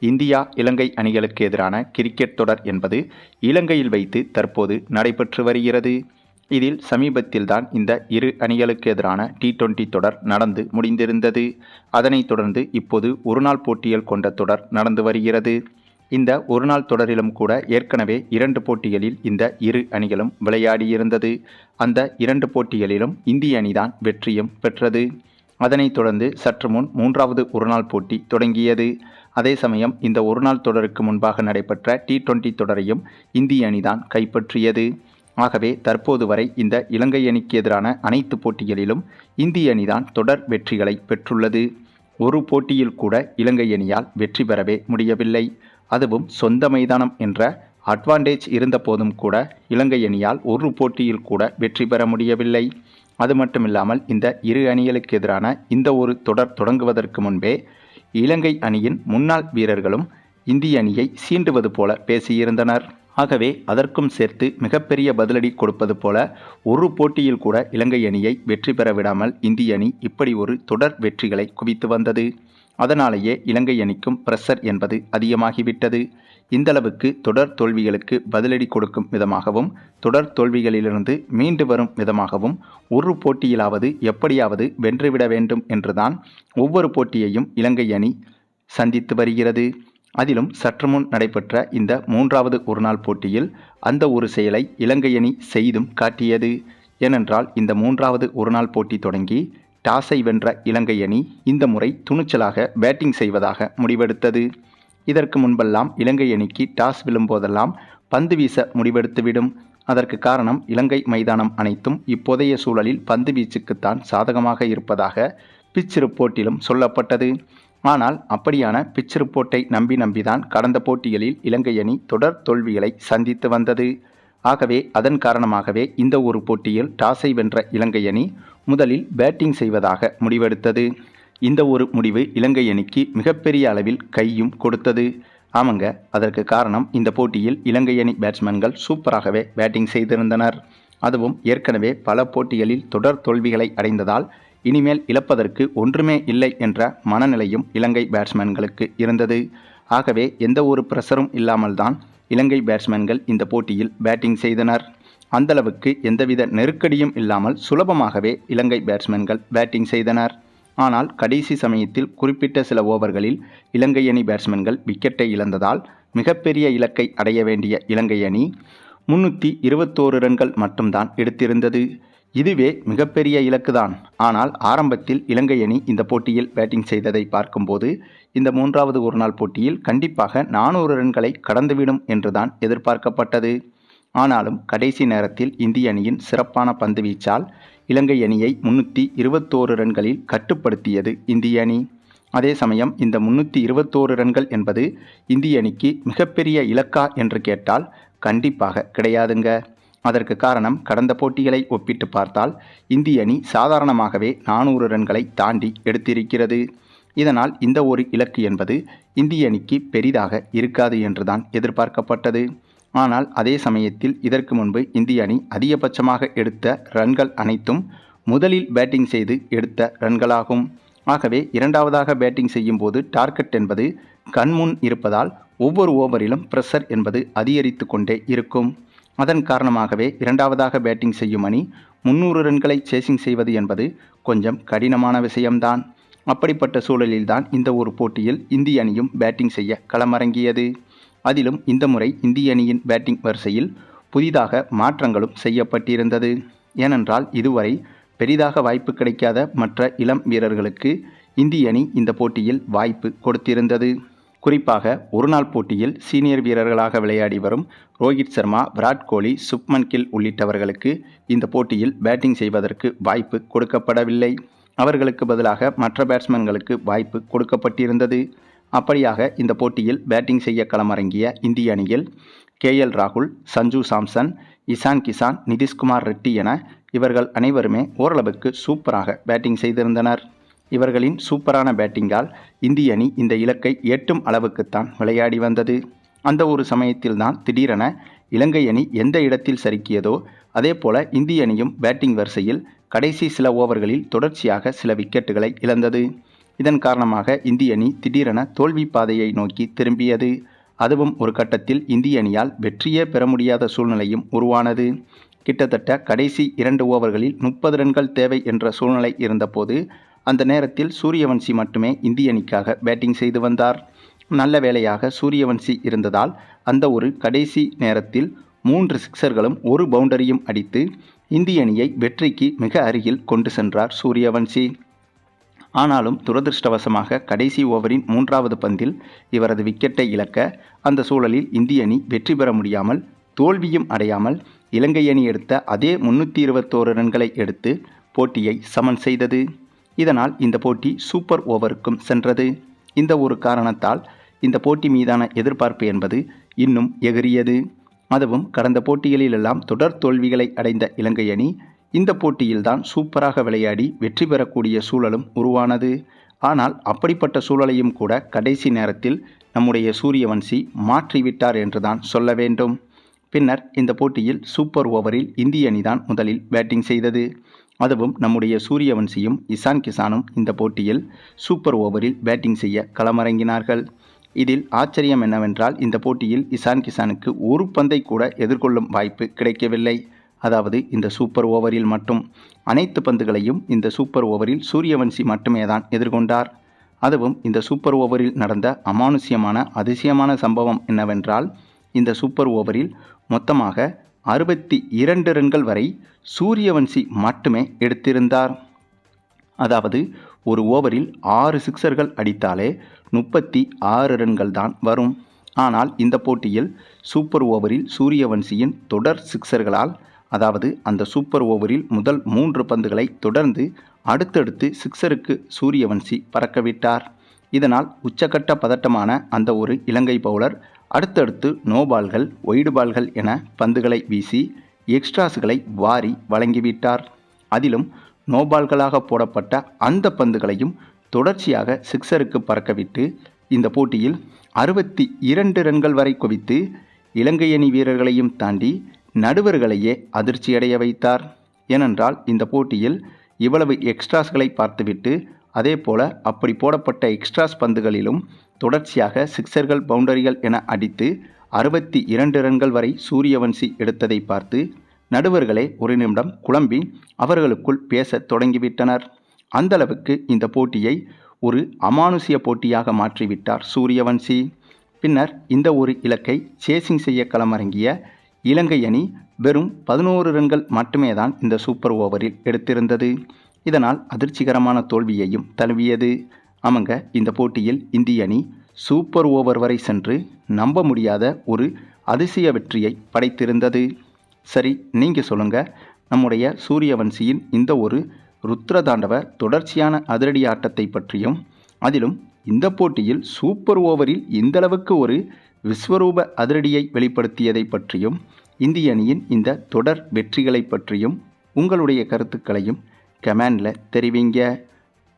India இலங்கை அணிகளுக்கு எதிரான cricket தொடர் என்பது இலங்கையில் வைத்து தற்போது நடைபெற்று வருகிறது. இதில் சமீபத்தில்தான் இந்த இரு அணிகளுக்கு எதிரான T20 தொடர் நடந்து முடிந்திருந்தது. அதனைத் தொடர்ந்து இப்போது ஒருநாள் போட்டிகள் கொண்ட தொடர் நடந்து வருகிறது. இந்த ஒருநாள் தொடரிலும் கூட ஏற்கனவே 2 போட்டிகளில் இந்த இரு அணிகளும் விளையாடியிருந்தது. அந்த 2 போட்டிகளிலும் இந்திய அணிதான் வெற்றியும் பெற்றது. அதனைத் தொடர்ந்து சற்று முன் 3வது ஒருநாள் போட்டி தொடங்கியது. அதே சமயம் இந்த ஒருநாள் தொடருக்கு முன்பாக நடைபெற்ற T20 தொடரையும் இந்திய அணிதான் கைப்பற்றியது. ஆகவே தற்போது வரை இந்த இலங்கை அணிக்கு எதிரான அனைத்து போட்டிகளிலும் இந்திய அணிதான் தொடர் வெற்றிகளை பெற்றுள்ளது. ஒரு போட்டியில் கூட இலங்கை அணியால் வெற்றி பெறவே முடியவில்லை. அதுவும் சொந்த மைதானம் என்ற அட்வான்டேஜ் இருந்த போதும் கூட இலங்கை அணியால் ஒரு போட்டியில் கூட வெற்றி பெற முடியவில்லை. அது மட்டுமில்லாமல் இந்த இரு அணிகளுக்கு எதிரான இந்த ஒரு தொடர் தொடங்குவதற்கு முன்பே இலங்கை அணியின் முன்னாள் வீரர்களும் இந்திய அணியை சீண்டுவது போல பேசியிருந்தனர். ஆகவே அதற்கும் சேர்த்து மிகப்பெரிய பதிலடி கொடுப்பது போல ஒரு போட்டியில் கூட இலங்கை அணியை வெற்றி பெற விடாமல் இந்திய அணி இப்படி ஒரு தொடர் வெற்றிகளை குவித்து வந்தது. அதனாலேயே இலங்கை அணிக்கும் பிரஷர் என்பது அதிகமாகிவிட்டது. இந்தளவுக்கு தொடர் தோல்விகளுக்கு பதிலடி கொடுக்கும் விதமாகவும் தொடர் தோல்விகளிலிருந்து மீண்டு வரும் விதமாகவும் ஒரு போட்டியிலாவது எப்படியாவது வென்றுவிட வேண்டும் என்றுதான் ஒவ்வொரு போட்டியையும் இலங்கை அணி சந்தித்து வருகிறது. அதிலும் சற்று முன் நடைபெற்ற இந்த 3வது ஒருநாள் போட்டியில் அந்த ஒரு செயலை இலங்கை அணி செய்தும் காட்டியது. ஏனென்றால் இந்த 3வது ஒருநாள் போட்டி தொடங்கி டாஸை வென்ற இலங்கை அணி இந்த முறை துணிச்சலாக பேட்டிங் செய்வதாக முடிவெடுத்தது. இதற்கு முன்பெல்லாம் இலங்கை அணிக்கு டாஸ் விழும்போதெல்லாம் பந்து வீச முடிவெடுத்துவிடும். அதற்கு காரணம் இலங்கை மைதானம் அனைத்தும் இப்போதைய சூழலில் பந்து வீச்சுக்குத்தான் சாதகமாக இருப்பதாக பிட்ச் ரிப்போர்ட்டிலும் சொல்லப்பட்டது. ஆனால் அப்படியான பிட்ச் ரிப்போர்ட்டை நம்பிதான் கடந்த போட்டிகளில் இலங்கை அணி தொடர் தோல்விகளை சந்தித்து வந்தது. ஆகவே அதன் காரணமாகவே இந்த ஒரு போட்டியில் டாஸை வென்ற இலங்கை அணி முதலில் பேட்டிங் செய்வதாக முடிவெடுத்தது. இந்த ஒரு முடிவு இலங்கை அணிக்கு மிகப்பெரிய அளவில் கையும் கொடுத்தது. ஆமாங்க, அதற்கு காரணம் இந்த போட்டியில் இலங்கை அணி பேட்ஸ்மேன்கள் சூப்பராகவே பேட்டிங் செய்திருந்தனர். அதுவும் ஏற்கனவே பல போட்டிகளில் தொடர் தோல்விகளை அடைந்ததால் இனிமேல் இழப்பதற்கு ஒன்றுமே இல்லை என்ற மனநிலையும் இலங்கை பேட்ஸ்மேன்களுக்கு இருந்தது. ஆகவே எந்த ஒரு பிரஷரும் இல்லாமல் தான் இலங்கை பேட்ஸ்மேன்கள் இந்த போட்டியில் பேட்டிங் செய்தனர். அந்தளவுக்கு எந்தவித நெருக்கடியும் இல்லாமல் சுலபமாகவே இலங்கை பேட்ஸ்மேன்கள் பேட்டிங் செய்தனர். ஆனால் கடைசி சமயத்தில் குறிப்பிட்ட சில ஓவர்களில் இலங்கை அணி பேட்ஸ்மேன்கள் விக்கெட்டை இழந்ததால் மிகப்பெரிய இலக்கை அடைய வேண்டிய இலங்கை அணி 321 ரன்கள் மட்டும்தான் எடுத்திருந்தது. இதுவே மிகப்பெரிய இலக்குதான். ஆனால் ஆரம்பத்தில் இலங்கை அணி இந்த போட்டியில் பேட்டிங் செய்ததை பார்க்கும்போது இந்த 3வது ஒருநாள் போட்டியில் கண்டிப்பாக 400 ரன்களை கடந்துவிடும் என்றுதான் எதிர்பார்க்கப்பட்டது. ஆனாலும் கடைசி நேரத்தில் இந்திய அணியின் சிறப்பான பந்து வீச்சால் இலங்கை அணியை 321 ரன்களில் கட்டுப்படுத்தியது இந்திய அணி. அதே சமயம் இந்த 321 ரன்கள் என்பது இந்திய அணிக்கு மிகப்பெரிய இலக்கா என்று கேட்டால் கண்டிப்பாக கிடையாதுங்க. அதற்கு காரணம் கடந்த போட்டிகளை ஒப்பிட்டு பார்த்தால் இந்திய அணி சாதாரணமாகவே 400 ரன்களை தாண்டி எடுத்திருக்கிறது. இதனால் இந்த ஒரு இலக்கு என்பது இந்திய அணிக்கு பெரிதாக இருக்காது என்றுதான் எதிர்பார்க்கப்பட்டது. ஆனால் அதே சமயத்தில் இதற்கு முன்பு இந்திய அணி அதிகபட்சமாக எடுத்த ரன்கள் அனைத்தும் முதலில் பேட்டிங் செய்து எடுத்த ரன்களாகும். ஆகவே இரண்டாவதாக பேட்டிங் செய்யும் போது டார்கெட் என்பது கண்முன் இருப்பதால் ஒவ்வொரு ஓவரிலும் பிரஷர் என்பது அதிகரித்து கொண்டே இருக்கும். அதன் காரணமாகவே இரண்டாவதாக பேட்டிங் செய்யும் அணி 300 ரன்களை சேசிங் செய்வது என்பது கொஞ்சம் கடினமான விஷயம்தான். அப்படிப்பட்ட சூழலில்தான் இந்த ஒரு போட்டியில் இந்திய அணியும் பேட்டிங் செய்ய களமிறங்கியது. அதிலும் இந்த முறை இந்திய அணியின் பேட்டிங் வரிசையில் புதிதாக மாற்றங்களும் செய்யப்பட்டிருந்தது. ஏனென்றால் இதுவரை பெரிதாக வாய்ப்பு கிடைக்காத மற்ற இளம் வீரர்களுக்கு இந்திய அணி இந்த போட்டியில் வாய்ப்பு கொடுத்திருந்தது. குறிப்பாக ஒருநாள் போட்டியில் சீனியர் வீரர்களாக விளையாடி வரும் ரோஹித் சர்மா, விராட் கோலி, சுப்மன் கில் உள்ளிட்டவர்களுக்கு இந்த போட்டியில் பேட்டிங் செய்வதற்கு வாய்ப்பு கொடுக்கப்படவில்லை. அவர்களுக்கு பதிலாக மற்ற பேட்ஸ்மேன்களுக்கு வாய்ப்பு கொடுக்கப்பட்டிருந்தது. அப்படியாக இந்த போட்டியில் பேட்டிங் செய்ய களமிறங்கிய இந்திய அணியில் KL ராகுல், சஞ்சு சாம்சன், இசான் கிசான், நிதிஷ்குமார் ரெட்டி என இவர்கள் அனைவருமே ஓரளவுக்கு சூப்பராக பேட்டிங் செய்திருந்தனர். இவர்களின் சூப்பரான பேட்டிங்கால் இந்திய அணி இந்த இலக்கை எட்டும் அளவுக்குத்தான் விளையாடி வந்தது. அந்த ஒரு சமயத்தில்தான் திடீரென இலங்கை அணி எந்த இடத்தில் சறுக்கியதோ அதே போல இந்திய அணியும் பேட்டிங் வரிசையில் கடைசி சில ஓவர்களில் தொடர்ச்சியாக சில விக்கெட்டுகளை இழந்தது. இதன் காரணமாக இந்திய அணி திடீரென தோல்வி பாதையை நோக்கி திரும்பியது. அதுவும் ஒரு கட்டத்தில் இந்திய அணியால் வெற்றியே பெற முடியாத சூழ்நிலையும் உருவானது. கிட்டத்தட்ட கடைசி 2 ஓவர்களில் 30 ரன்கள் தேவை என்ற சூழ்நிலை இருந்தபோது அந்த நேரத்தில் சூரியவன்சி மட்டுமே இந்திய அணிக்காக பேட்டிங் செய்து வந்தார். நல்ல வேளையாக சூரியவன்சி இருந்ததால் அந்த ஒரு கடைசி நேரத்தில் 3 சிக்சர்களும் 1 பவுண்டரியும் அடித்து இந்திய அணியை வெற்றிக்கு மிக அருகில் கொண்டு சென்றார் சூரியவன்சி. ஆனாலும் துரதிருஷ்டவசமாக கடைசி ஓவரின் 3வது பந்தில் இவரது விக்கெட்டை இழக்க அந்த சூழலில் இந்திய அணி வெற்றி பெற முடியாமல் தோல்வியும் அடையாமல் இலங்கை அணி எடுத்த அதே 321 ரன்களை எடுத்து போட்டியை சமன் செய்தது. இதனால் இந்த போட்டி சூப்பர் ஓவருக்கும் சென்றது. இந்த ஒரு காரணத்தால் இந்த போட்டி மீதான எதிர்பார்ப்பு என்பது இன்னும் எகிரியது. அதுவும் கடந்த போட்டிகளிலெல்லாம் தொடர் தோல்விகளை அடைந்த இலங்கை அணி இந்த போட்டியில்தான் சூப்பராக விளையாடி வெற்றி பெறக்கூடிய சூழலும் உருவானது. ஆனால் அப்படிப்பட்ட சூழலையும் கூட கடைசி நேரத்தில் நம்முடைய சூரியவன்சி மாற்றிவிட்டார் என்றுதான் சொல்ல வேண்டும். பின்னர் இந்த போட்டியில் சூப்பர் ஓவரில் இந்திய அணிதான் முதலில் பேட்டிங் செய்தது. அதுவும் நம்முடைய சூரியவன்சியும் இசான் கிசானும் இந்த போட்டியில் சூப்பர் ஓவரில் பேட்டிங் செய்ய களமிறங்கினார்கள். இதில் ஆச்சரியம் என்னவென்றால் இந்த போட்டியில் இசான் கிசானுக்கு ஒரு பந்தை கூட எதிர்கொள்ளும் வாய்ப்பு கிடைக்கவில்லை. அதாவது இந்த சூப்பர் ஓவரில் மட்டும் அனைத்து பந்துகளையும் இந்த சூப்பர் ஓவரில் சூரியவன்சி மட்டுமே தான் எதிர்கொண்டார். அதுவும் இந்த சூப்பர் ஓவரில் நடந்த அமானுஷ்யமான அதிசயமான சம்பவம் என்னவென்றால் இந்த சூப்பர் ஓவரில் மொத்தமாக 62 ரன்கள் வரை சூரியவன்சி மட்டுமே எடுத்திருந்தார். அதாவது ஒரு ஓவரில் 6 சிக்சர்கள் அடித்தாலே 36 ரன்கள் தான் வரும். ஆனால் இந்த போட்டியில் சூப்பர் ஓவரில் சூரியவன்சியின் தொடர் சிக்சர்களால், அதாவது அந்த சூப்பர் ஓவரில் முதல் 3 பந்துகளை தொடர்ந்து அடுத்தடுத்து சிக்சருக்கு சூரியவன்சி பறக்கவிட்டார். இதனால் உச்சக்கட்ட பதட்டமான அந்த ஒரு இலங்கை பவுலர் அடுத்தடுத்து நோ பால்கள், ஒய்டு பால்கள் என பந்துகளை வீசி எக்ஸ்ட்ராஸ்களை வாரி வழங்கிவிட்டார். அதிலும் நோ பால்களாக போடப்பட்ட அந்த பந்துகளையும் தொடர்ச்சியாக சிக்சருக்கு பறக்கவிட்டு இந்த போட்டியில் 62 ரன்கள் வரை குவித்து இலங்கை அணி வீரர்களையும் தாண்டி நடுவர்களையே அதிர்ச்சியடைய வைத்தார். ஏனென்றால் இந்த போட்டியில் இவ்வளவு எக்ஸ்ட்ராஸ்களை பார்த்துவிட்டு அதே போல அப்படி போடப்பட்ட எக்ஸ்ட்ராஸ் பந்துகளிலும் தொடர்ச்சியாக சிக்சர்கள், பவுண்டரிகள் என அடித்து 62 ரன்கள் வரை சூரியவன்சி எடுத்ததை பார்த்து நடுவர்களே ஒரு நிமிடம் குழம்பி அவர்களுக்குள் பேசத் தொடங்கிவிட்டனர். அந்தளவுக்கு இந்த போட்டியை ஒரு அமானுஷ்ய போட்டியாக மாற்றிவிட்டார் சூரியவன்சி. பின்னர் இந்த ஒரு இலக்கை சேசிங் செய்ய களமிறங்கிய இலங்கை அணி வெறும் 11 ரன்கள் மட்டுமே தான் இந்த சூப்பர் ஓவரில் எடுத்திருந்தது. இதனால் அதிர்ச்சிகரமான தோல்வியையும் தழுவியது. ஆமாங்க, இந்த போட்டியில் இந்திய அணி சூப்பர் ஓவர் வரை சென்று நம்ப முடியாத ஒரு அதிசய வெற்றியை படைத்திருந்தது. சரி, நீங்கள் சொல்லுங்கள், நம்முடைய சூரியவன்சியின் இந்த ஒரு ருத்ரதாண்டவ தொடர்ச்சியான அதிரடி ஆட்டத்தை பற்றியும், அதிலும் இந்த போட்டியில் சூப்பர் ஓவரில் இந்தளவுக்கு ஒரு விஸ்வரூப அதிரடியை வெளிப்படுத்தியதை பற்றியும், இந்திய அணியின் இந்த தொடர் வெற்றிகளை பற்றியும் உங்களுடைய கருத்துக்களையும் கமெண்டில் தெரிவிங்க.